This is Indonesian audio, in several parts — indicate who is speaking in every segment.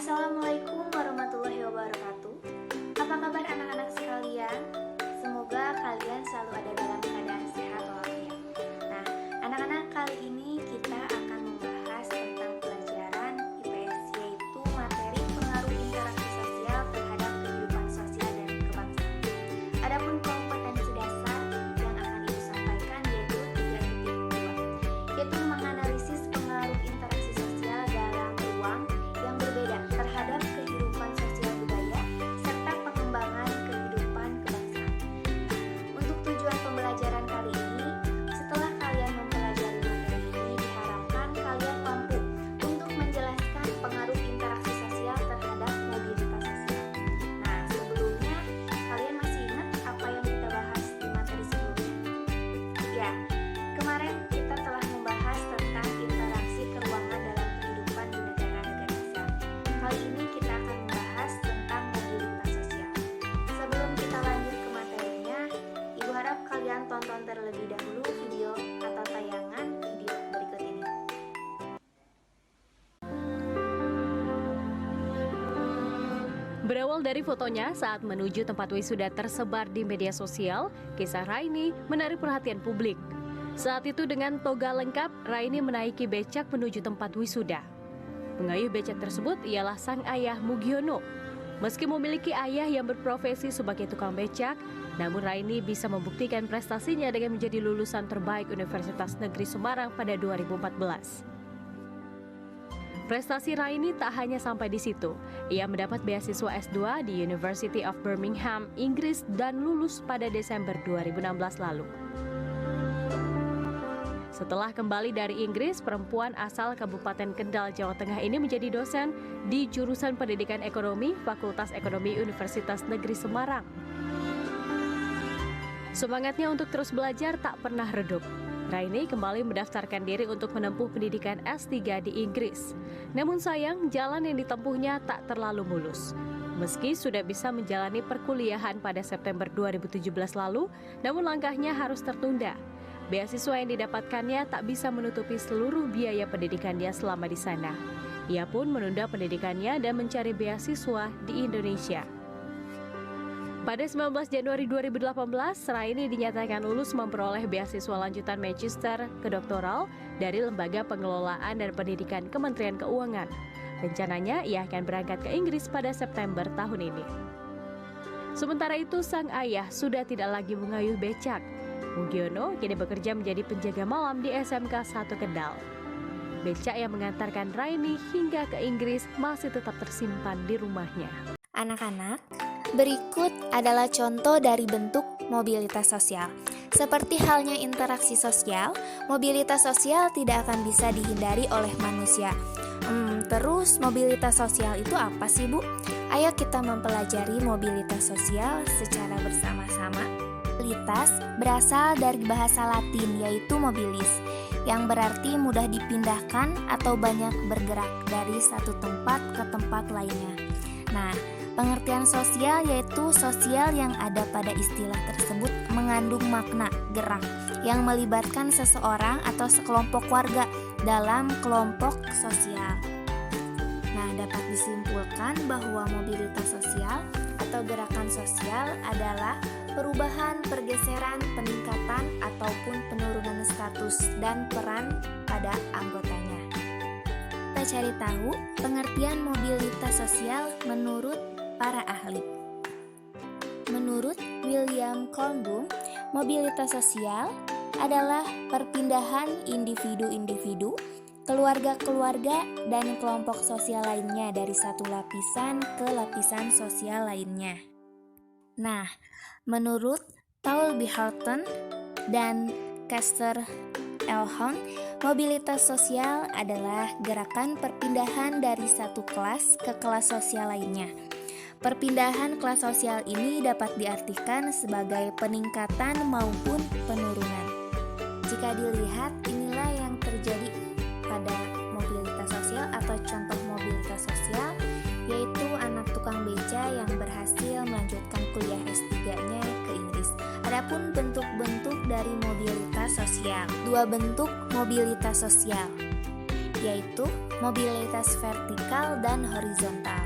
Speaker 1: Assalamualaikum warahmatullahi wabarakatuh. Apa kabar anak-anak sekalian? Semoga kalian selalu ada dalam keadaan sehat walafiat. Nah, anak-anak, kali ini kita akan membahas tentang pelajaran IPS, yaitu materi pengaruh interaksi sosial terhadap kehidupan sosial dan kebangsaan. Adapun kompetensi dasar yang akan ibu sampaikan yaitu 3.2, yaitu menganalisis pengaruh interaksi sosial dalam ruang yang berbeda terhadap kehidupan sosial budaya serta pengembangan kehidupan kebangsaan. Untuk tujuan pembelajaran kali ini, setelah kalian mempelajari materi ini, diharapkan kalian mampu untuk menjelaskan pengaruh interaksi sosial terhadap mobilitas sosial. Nah, sebelumnya kalian masih ingat apa yang kita bahas di materi sebelumnya? Ya, kemarin kita telah membahas tentang interaksi keruangan dalam kehidupan di negara-negara Islam. Kali ini kita akan membahas tentang mobilitas sosial. Sebelum kita lanjut ke materinya, Ibu harap kalian tonton terlebih dahulu video atau tayangan video berikut ini.
Speaker 2: Berawal dari fotonya saat menuju tempat wisuda tersebar di media sosial, kisah Raini menarik perhatian publik. Saat itu dengan toga lengkap, Raini menaiki becak menuju tempat wisuda. Pengayuh becak tersebut ialah sang ayah Mugiono. Meski memiliki ayah yang berprofesi sebagai tukang becak, namun Raini bisa membuktikan prestasinya dengan menjadi lulusan terbaik Universitas Negeri Semarang pada 2014. Prestasi Raini tak hanya sampai di situ. Ia mendapat beasiswa S2 di University of Birmingham, Inggris dan lulus pada Desember 2016 lalu. Setelah kembali dari Inggris, perempuan asal Kabupaten Kendal, Jawa Tengah ini menjadi dosen di jurusan Pendidikan Ekonomi, Fakultas Ekonomi Universitas Negeri Semarang. Semangatnya untuk terus belajar tak pernah redup. Raini kembali mendaftarkan diri untuk menempuh pendidikan S3 di Inggris. Namun sayang, jalan yang ditempuhnya tak terlalu mulus. Meski sudah bisa menjalani perkuliahan pada September 2017 lalu, namun langkahnya harus tertunda. Beasiswa yang didapatkannya tak bisa menutupi seluruh biaya pendidikannya selama di sana. Ia pun menunda pendidikannya dan mencari beasiswa di Indonesia. Pada 19 Januari 2018, Raini dinyatakan lulus memperoleh beasiswa lanjutan Magister Kedoktoral dari Lembaga Pengelolaan dan Pendidikan Kementerian Keuangan. Rencananya ia akan berangkat ke Inggris pada September tahun ini. Sementara itu, sang ayah sudah tidak lagi mengayuh becak. Mugiono kini bekerja menjadi penjaga malam di SMK 1 Kendal. Becak yang mengantarkan Raini hingga ke Inggris masih tetap tersimpan di rumahnya.
Speaker 1: Anak-anak, berikut adalah contoh dari bentuk mobilitas sosial. Seperti halnya interaksi sosial, mobilitas sosial tidak akan bisa dihindari oleh manusia. Terus mobilitas sosial itu apa sih, Bu? Ayo kita mempelajari mobilitas sosial secara bersama-sama. Mobilitas berasal dari bahasa Latin yaitu mobilis, yang berarti mudah dipindahkan atau banyak bergerak dari satu tempat ke tempat lainnya. Nah, pengertian sosial yaitu sosial yang ada pada istilah tersebut mengandung makna gerak yang melibatkan seseorang atau sekelompok warga dalam kelompok sosial. Nah, dapat disimpulkan bahwa mobilitas sosial atau gerakan sosial adalah perubahan, pergeseran, peningkatan, ataupun penurunan status dan peran pada anggotanya. Kita cari tahu pengertian mobilitas sosial menurut para ahli. Menurut William Kornblum, mobilitas sosial adalah perpindahan individu-individu, keluarga-keluarga, dan kelompok sosial lainnya dari satu lapisan ke lapisan sosial lainnya. Nah, menurut Taulby Horton dan Caster Elhon, mobilitas sosial adalah gerakan perpindahan dari satu kelas ke kelas sosial lainnya. Perpindahan kelas sosial ini dapat diartikan sebagai peningkatan maupun penurunan. Jika dilihat, inilah yang terjadi pada mobilitas sosial atau contoh mobilitas sosial, yaitu anak tukang beca yang berhasil melanjutkan kuliah S3-nya ke Inggris. Adapun bentuk-bentuk dari mobilitas sosial, dua bentuk mobilitas sosial, yaitu mobilitas vertikal dan horizontal.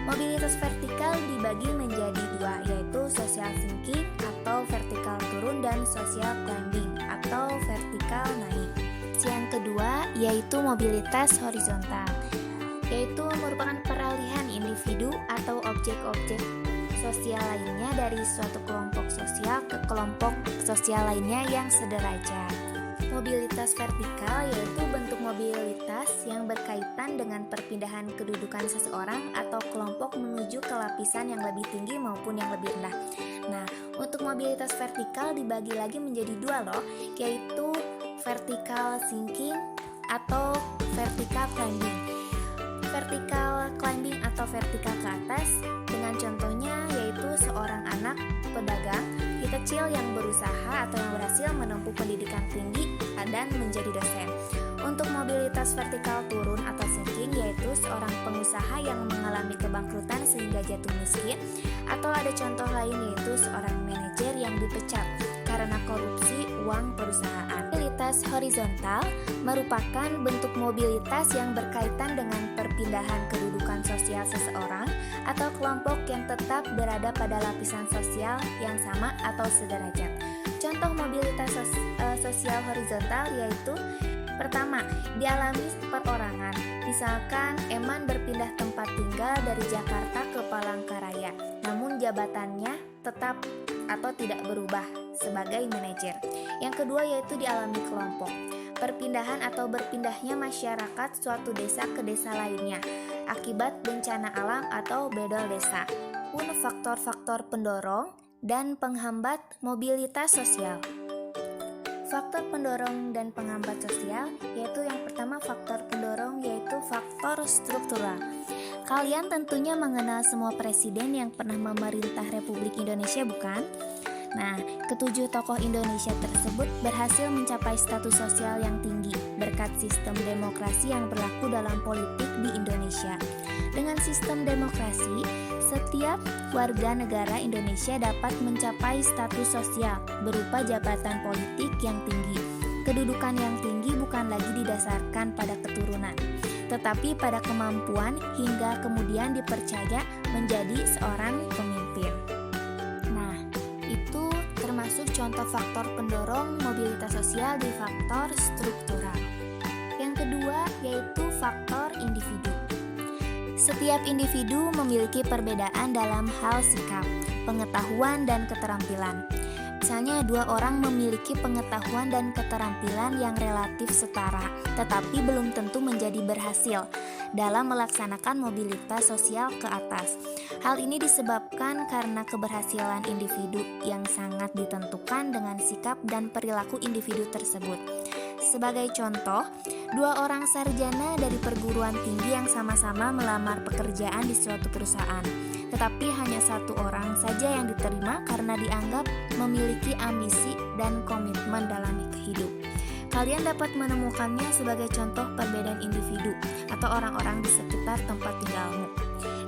Speaker 1: Mobilitas vertikal dibagi menjadi dua, yaitu social sinking atau vertikal turun dan social climbing atau vertikal naik. Yang kedua yaitu mobilitas horizontal, yaitu merupakan peralihan individu atau objek-objek sosial lainnya dari suatu kelompok sosial ke kelompok sosial lainnya yang sederajat. Mobilitas vertikal yaitu bentuk mobilitas yang berkaitan dengan perpindahan kedudukan seseorang atau kelompok menuju ke lapisan yang lebih tinggi maupun yang lebih rendah. Nah, untuk mobilitas vertikal dibagi lagi menjadi dua loh, yaitu vertical sinking atau vertical climbing. Vertical climbing atau vertikal ke atas dengan contohnya yaitu seorang anak pedagang kecil yang berusaha atau yang berhasil menempuh pendidikan tinggi dan menjadi dosen. Untuk mobilitas vertikal turun atau sinking yaitu seorang pengusaha yang mengalami kebangkrutan sehingga jatuh miskin, atau ada contoh lain yaitu seorang manajer yang dipecat karena korupsi uang perusahaan. Mobilitas horizontal merupakan bentuk mobilitas yang berkaitan dengan perpindahan kedudukan sosial seseorang atau kelompok yang tetap berada pada lapisan sosial yang sama atau sederajat. Contoh mobilitas sosial horizontal yaitu pertama, dialami perorangan. Misalkan Eman berpindah tempat tinggal dari Jakarta ke Palangkaraya, namun jabatannya tetap atau tidak berubah sebagai manajer. Yang kedua yaitu dialami kelompok. Perpindahan atau berpindahnya masyarakat suatu desa ke desa lainnya akibat bencana alam atau bedol desa. Pun faktor-faktor pendorong dan penghambat mobilitas sosial. Faktor pendorong dan penghambat sosial yaitu yang pertama faktor pendorong yaitu faktor struktural. Kalian tentunya mengenal semua presiden yang pernah memerintah Republik Indonesia, bukan? Nah, ketujuh tokoh Indonesia tersebut berhasil mencapai status sosial yang tinggi berkat sistem demokrasi yang berlaku dalam politik di Indonesia. Dengan sistem demokrasi, setiap warga negara Indonesia dapat mencapai status sosial berupa jabatan politik yang tinggi. Kedudukan yang tinggi bukan lagi didasarkan pada keturunan, tetapi pada kemampuan hingga kemudian dipercaya menjadi seorang pemimpin. Nah, itu termasuk contoh faktor pendorong mobilitas sosial di faktor struktural. Yang kedua yaitu faktor individu. Setiap individu memiliki perbedaan dalam hal sikap, pengetahuan, dan keterampilan. Misalnya, dua orang memiliki pengetahuan dan keterampilan yang relatif setara, tetapi belum tentu menjadi berhasil dalam melaksanakan mobilitas sosial ke atas. Hal ini disebabkan karena keberhasilan individu yang sangat ditentukan dengan sikap dan perilaku individu tersebut. Sebagai contoh, dua orang sarjana dari perguruan tinggi yang sama-sama melamar pekerjaan di suatu perusahaan, tetapi hanya satu orang saja yang diterima karena dianggap memiliki ambisi dan komitmen dalam hidup. Kalian dapat menemukannya sebagai contoh perbedaan individu atau orang-orang di sekitar tempat tinggalmu.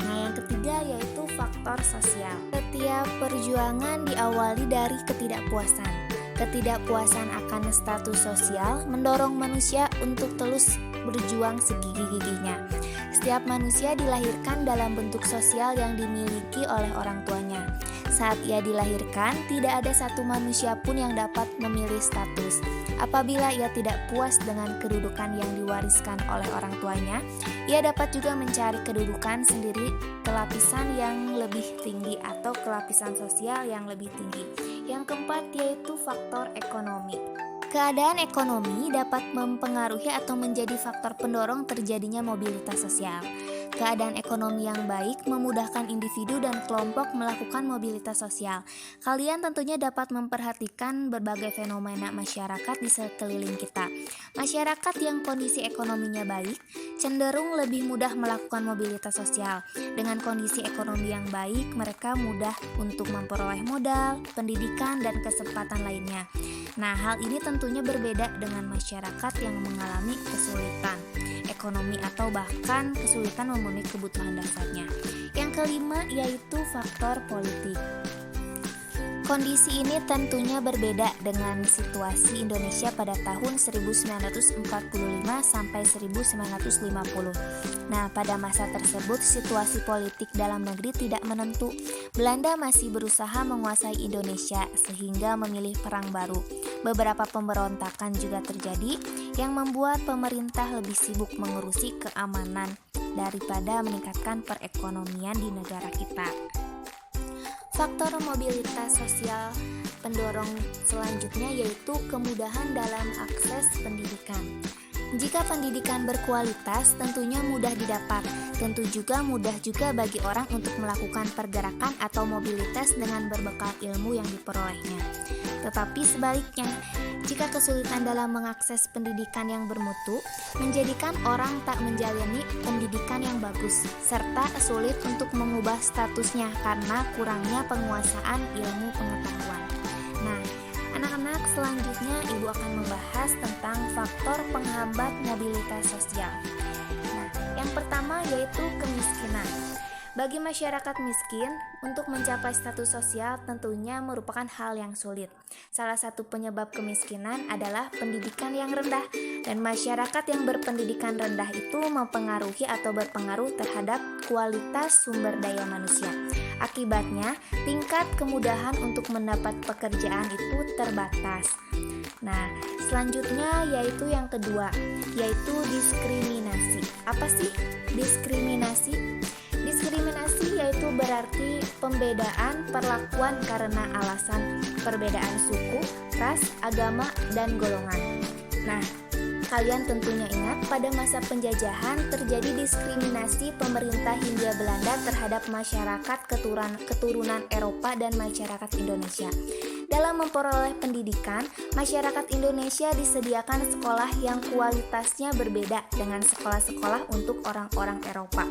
Speaker 1: Nah, yang ketiga yaitu faktor sosial. Setiap perjuangan diawali dari ketidakpuasan. Ketidakpuasan akan status sosial mendorong manusia untuk terus berjuang segigih-gigihnya. Setiap manusia dilahirkan dalam bentuk sosial yang dimiliki oleh orang tuanya. Saat ia dilahirkan, tidak ada satu manusia pun yang dapat memilih status. Apabila ia tidak puas dengan kedudukan yang diwariskan oleh orang tuanya, ia dapat juga mencari kedudukan sendiri ke lapisan yang lebih tinggi atau ke lapisan sosial yang lebih tinggi. Yang keempat yaitu faktor ekonomi. Keadaan ekonomi dapat mempengaruhi atau menjadi faktor pendorong terjadinya mobilitas sosial. Keadaan ekonomi yang baik memudahkan individu dan kelompok melakukan mobilitas sosial. Kalian tentunya dapat memperhatikan berbagai fenomena masyarakat di sekeliling kita. Masyarakat yang kondisi ekonominya baik cenderung lebih mudah melakukan mobilitas sosial. Dengan kondisi ekonomi yang baik, mereka mudah untuk memperoleh modal, pendidikan, dan kesempatan lainnya. Nah, hal ini tentunya berbeda dengan masyarakat yang mengalami kesulitan ekonomi atau bahkan kesulitan memenuhi kebutuhan dasarnya. Yang kelima yaitu faktor politik. Kondisi ini tentunya berbeda dengan situasi Indonesia pada tahun 1945 sampai 1950. Nah, pada masa tersebut situasi politik dalam negeri tidak menentu. Belanda masih berusaha menguasai Indonesia sehingga memilih perang baru. Beberapa pemberontakan juga terjadi yang membuat pemerintah lebih sibuk mengurusi keamanan daripada meningkatkan perekonomian di negara kita. Faktor mobilitas sosial pendorong selanjutnya yaitu kemudahan dalam akses pendidikan. Jika pendidikan berkualitas, tentunya mudah didapat. Tentu juga mudah juga bagi orang untuk melakukan pergerakan atau mobilitas dengan berbekal ilmu yang diperolehnya. Tetapi sebaliknya, jika kesulitan dalam mengakses pendidikan yang bermutu, menjadikan orang tak menjalani pendidikan yang bagus, serta sulit untuk mengubah statusnya karena kurangnya penguasaan ilmu pengetahuan. Nah, anak-anak, selanjutnya Ibu akan membahas tentang faktor penghambat mobilitas sosial. Nah, yang pertama yaitu kemiskinan. Bagi masyarakat miskin, untuk mencapai status sosial tentunya merupakan hal yang sulit. Salah satu penyebab kemiskinan adalah pendidikan yang rendah, dan masyarakat yang berpendidikan rendah itu mempengaruhi atau berpengaruh terhadap kualitas sumber daya manusia. Akibatnya, tingkat kemudahan untuk mendapat pekerjaan itu terbatas. Nah, selanjutnya yaitu yang kedua, yaitu diskriminasi. Apa sih diskriminasi? Diskriminasi yaitu berarti pembedaan perlakuan karena alasan perbedaan suku, ras, agama, dan golongan. Nah, kalian tentunya ingat pada masa penjajahan terjadi diskriminasi pemerintah Hindia Belanda terhadap masyarakat keturunan Eropa dan masyarakat Indonesia. Dalam memperoleh pendidikan, masyarakat Indonesia disediakan sekolah yang kualitasnya berbeda dengan sekolah-sekolah untuk orang-orang Eropa.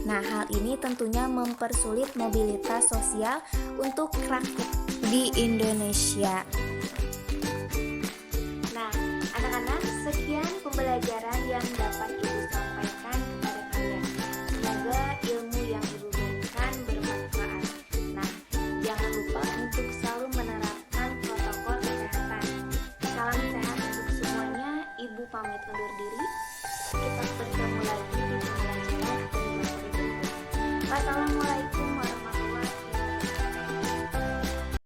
Speaker 1: Nah, hal ini tentunya mempersulit mobilitas sosial untuk rakyat di Indonesia. Nah, anak-anak, sekian pembelajaran yang dapat Ibu sampaikan kepada kalian. Semoga ilmu yang Ibu berikan bermanfaat. Nah, jangan lupa untuk selalu menerapkan protokol kesehatan. Salam sehat untuk semuanya. Ibu pamit undur diri. Kita bertemu lagi